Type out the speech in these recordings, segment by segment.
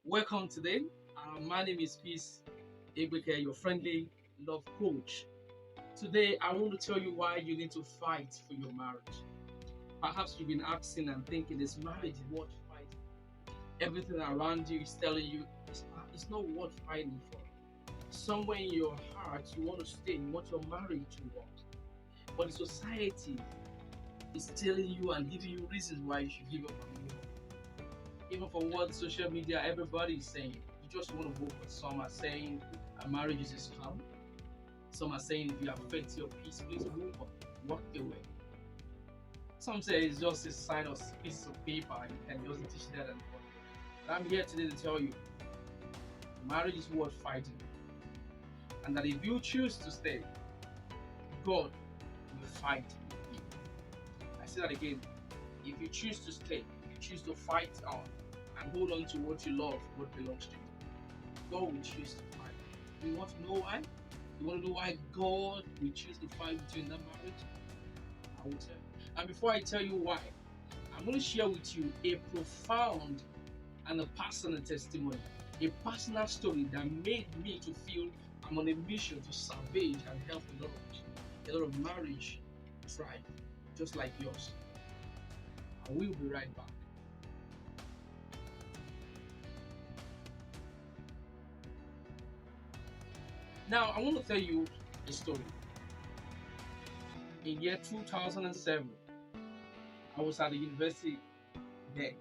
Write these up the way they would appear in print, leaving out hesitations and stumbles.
Welcome today. My name is Peace Egbeke, your friendly love coach. Today, I want to tell you why you need to fight for your marriage. Perhaps you've been asking and thinking, is marriage worth fighting? Everything around you is telling you it's not worth fighting for. Somewhere in your heart, you want to stay, you want your marriage to work. But the society is telling you and giving you reasons why you should give up on it. Even for what social media everybody is saying, you just want to work with. Some are saying a marriage is a scam. Some are saying if you affect your peace, please move on, walk away. Some say it's just a sign of piece of paper, you can just teach that and walk away. But I'm here today to tell you, marriage is worth fighting, and that if you choose to stay, God will fight with you. I say that again. If you choose to stay, if you choose to fight on and hold on to what you love, what belongs to you, God will choose to fight. You want to know why? You want to know why God will choose to fight with you in that marriage? I will tell you. And before I tell you why, I'm going to share with you a profound and a personal testimony, a personal story that made me to feel I'm on a mission to salvage and help a lot of marriage thrive, just like yours. I will be right back. Now, I want to tell you a story. In year 2007, I was at the university then.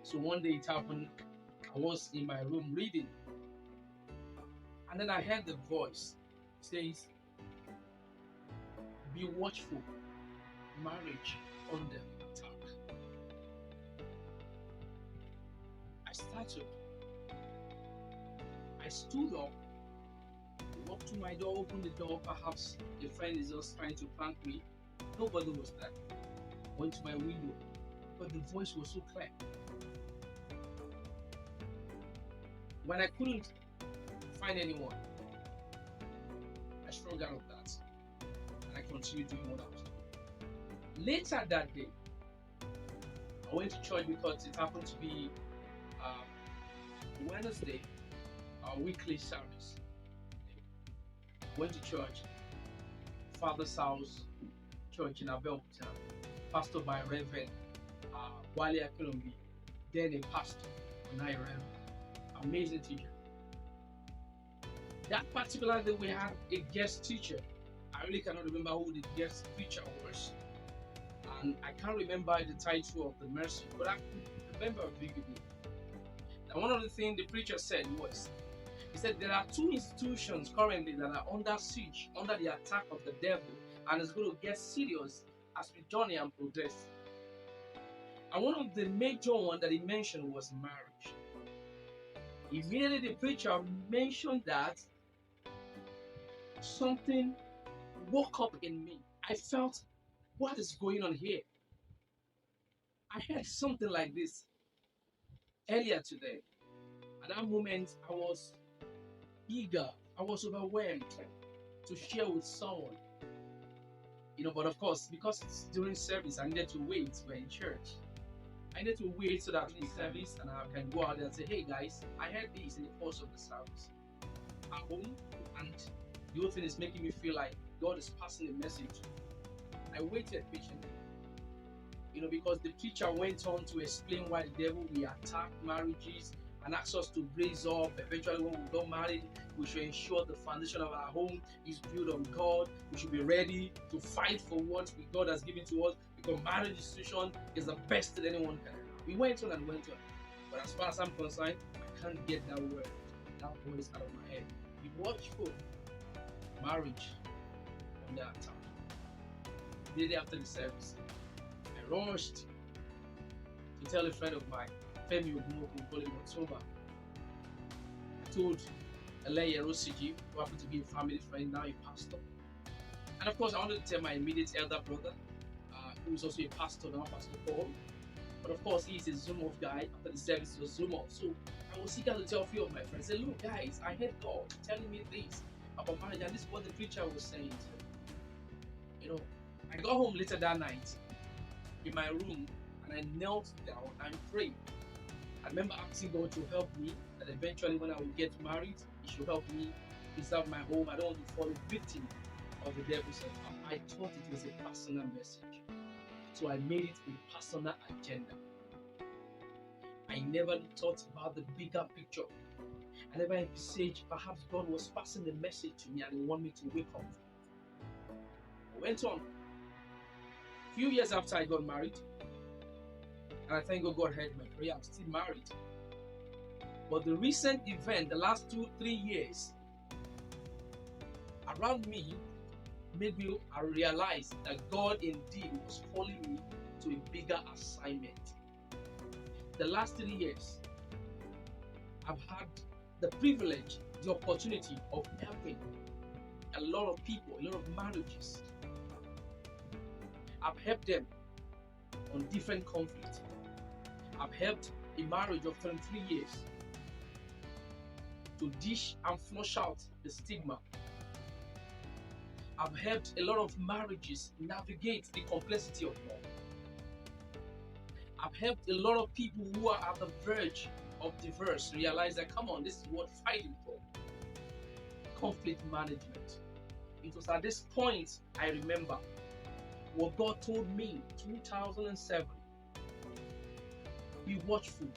So one day it happened, I was in my room reading, and then I heard the voice says, "Be watchful, marriage under attack." I started. I stood up, walked to my door, opened the door. Perhaps a friend is just trying to prank me. Nobody was there. Went to my window, but the voice was so clear. When I couldn't find anyone, I shrugged out of that and I continued doing what I was doing. Later that day, I went to church because it happened to be Wednesday, our weekly service. Went to church, Father's house, church in Abeokuta, pastored by Reverend Wale Akinlombi, then a pastor on IRM, amazing teacher. That particular day we had a guest teacher. I really cannot remember who the guest preacher was, and I can't remember the title of the message, but I remember vividly. And one of the things the preacher said was, he said there are two institutions currently that are under siege, under the attack of the devil, and it's going to get serious as we journey and progress. And one of the major ones that he mentioned was marriage. Immediately the preacher mentioned that, something woke up in me. I felt, what is going on here? I heard something like this earlier today. At that moment, I was eager, I was overwhelmed to share with someone. But of course, because it's during service, I needed to wait. We're in church. I need to wait so that in service and I can go out there and say, "Hey guys, I heard this in the course of the service at home," and the whole thing is making me feel like God is passing a message. I waited patiently, because the preacher went on to explain why the devil will attack marriages and ask us to brace up. Eventually, when we got married, we should ensure the foundation of our home is built on God. We should be ready to fight for what God has given to us, because marriage institution is the best that anyone can have. We went on and went on. But as far as I'm concerned, I can't get that word, that voice out of my head. Be watchful. Marriage under attack. The day after the service, I rushed to tell a friend of mine, Femi Ogumoku, call him October. I told Eleye Rosiji, who happened to be a family friend, now a pastor. And of course, I wanted to tell my immediate elder brother, who is also a pastor now, Pastor Paul. But of course, he's a Zoom off guy. After the service, it was Zoom off. So I was eager to tell a few of my friends, say, "Look, guys, I heard God telling me this about marriage, and this is what the preacher was saying." I got home later that night in my room, and I knelt down and prayed. I remember asking God to help me, that eventually when I will get married, He should help me preserve my home. I don't want to fall a victim of the devil's attack. I thought it was a personal message. So I made it a personal agenda. I never thought about the bigger picture. I never envisaged perhaps God was passing the message to me and He wanted me to wake up. I went on. A few years after I got married, and I thank God heard my prayer, I'm still married. But the recent event, the last 2-3 years around me, made me realize that God indeed was calling me to a bigger assignment. The last 3 years, I've had the privilege, the opportunity of helping a lot of people, a lot of marriages. I've helped them on different conflicts. I've helped a marriage of 23 years to dish and flush out the stigma. I've helped a lot of marriages navigate the complexity of love. I've helped a lot of people who are at the verge of divorce realize that, come on, this is worth fighting for. Conflict management. It was at this point I remember what God told me 2007. Be watchful.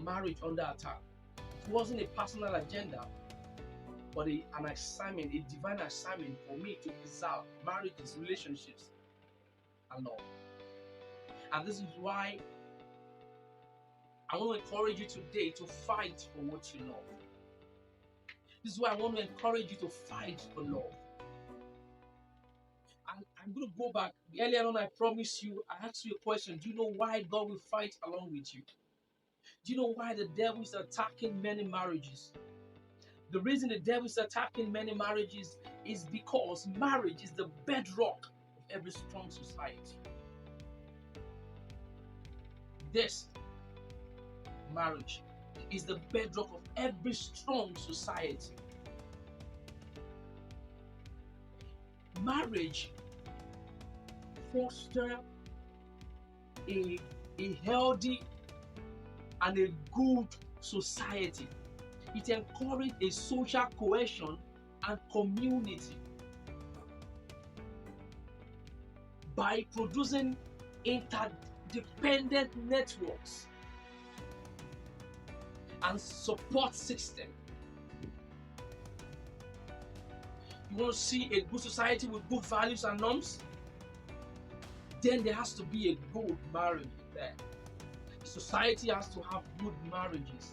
Marriage under attack. It wasn't a personal agenda, but an assignment, a divine assignment for me to preserve marriages, relationships, and love. And this is why I want to encourage you today to fight for what you love. This is why I want to encourage you to fight for love. And I'm going to go back. Earlier on, I promised you, I asked you a question. Do you know why God will fight along with you? Do you know why the devil is attacking many marriages? The reason the devil is attacking many marriages is because marriage is the bedrock of every strong society. This marriage is the bedrock of every strong society. Marriage fosters a healthy and a good society. It encourages a social cohesion and community by producing interdependent networks and support system. You want to see a good society with good values and norms? Then there has to be a good marriage there. Society has to have good marriages,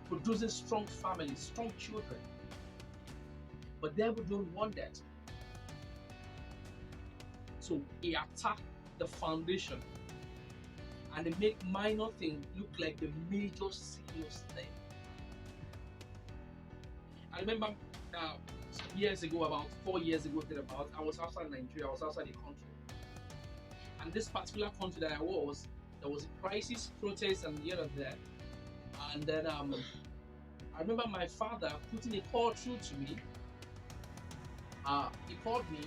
producing strong families, strong children. But the devil don't want that. So he attacked the foundation and they make minor things look like the major serious thing. I remember some years ago, about 4 years ago, I was outside Nigeria, I was outside the country. And this particular country that I was, there was a crisis, protest, and the other there. And then I remember my father putting a call through to me. He called me.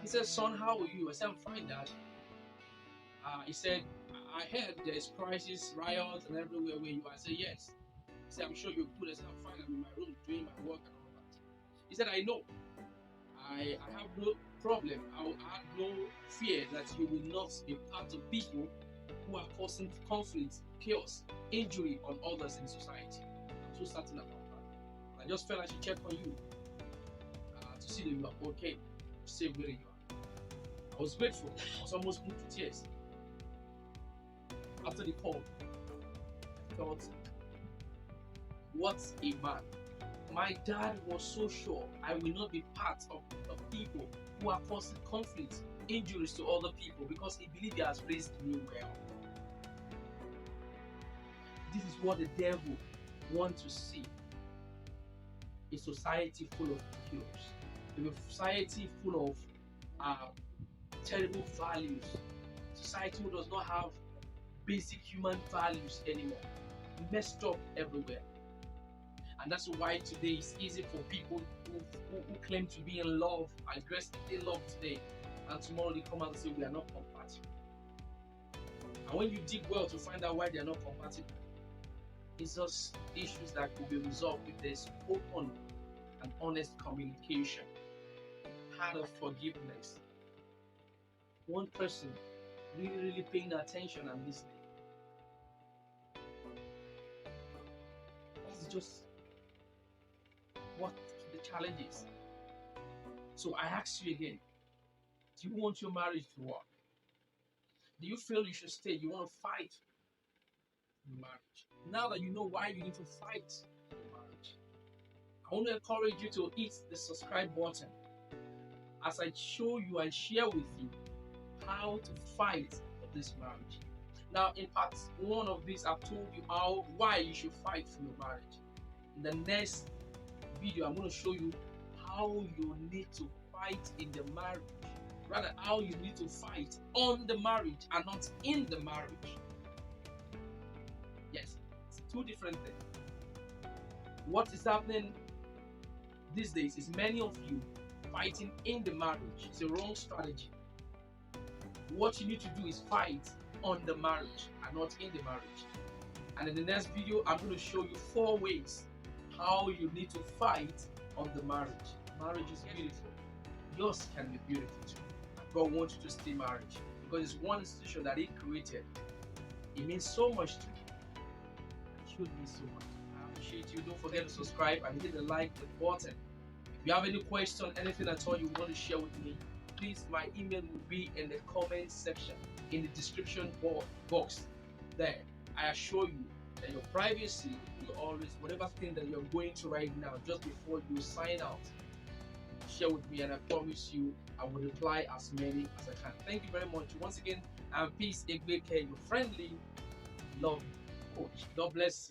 He said, "Son, how are you?" I said, "I'm fine, Dad." He said, "I heard there's crisis, riots, and everywhere where you are." I said, "Yes." He said, "I'm sure you're good." I said, "I'm fine. I'm in my room doing my work and all that." He said, "I know. I have no problem. I have no fear that you will not be part of people who are causing conflict, chaos, injury on others in society. I'm so certain about that. I just felt I should check on you to see that you are okay, safe where you are." I was grateful. I was almost moved to tears. After the call, I thought, what a man. My dad was so sure I will not be part of people who are causing conflict, injuries to other people, because he believed he has raised me well. This is what the devil wants to see. A society full of chaos, a society full of terrible values, a society who does not have basic human values anymore, messed up everywhere. And that's why today it's easy for people who claim to be in love, aggressively love today, and tomorrow they come out and say we are not compatible. And when you dig well to find out why they are not compatible, It's just issues that could be resolved if there's open and honest communication, heart of forgiveness. One person really paying attention and listening. That's just what the challenge is. So I ask you again, do you want your marriage to work? Do you feel you should stay? You want to fight in marriage? Now that you know why you need to fight in marriage, I want to encourage you to hit the subscribe button as I show you and share with you how to fight for this marriage. Now, in part one of this, I've told you why you should fight for your marriage. In the next video, I'm going to show you how you need to fight in the marriage, rather how you need to fight on the marriage and not in the marriage. Yes, it's two different things. What is happening these days is many of you fighting in the marriage. It's a wrong strategy. What you need to do is fight on the marriage and not in the marriage. And in the next video, I'm going to show you 4 ways how you need to fight on the marriage. Marriage is beautiful. Yours can be beautiful too. God wants you to stay married because it's one institution that He created. It means so much to you. It should mean so much. I appreciate you. Don't forget to subscribe and hit the like button. If you have any question, anything at all you want to share with me, please, my email will be in the comment section, in the description box there. I assure you that your privacy will always, whatever thing that you're going through right now, just before you sign out, share with me, and I promise you I will reply as many as I can. Thank you very much. Once again, I'm Peace Egbeke, your friendly love coach. God bless you.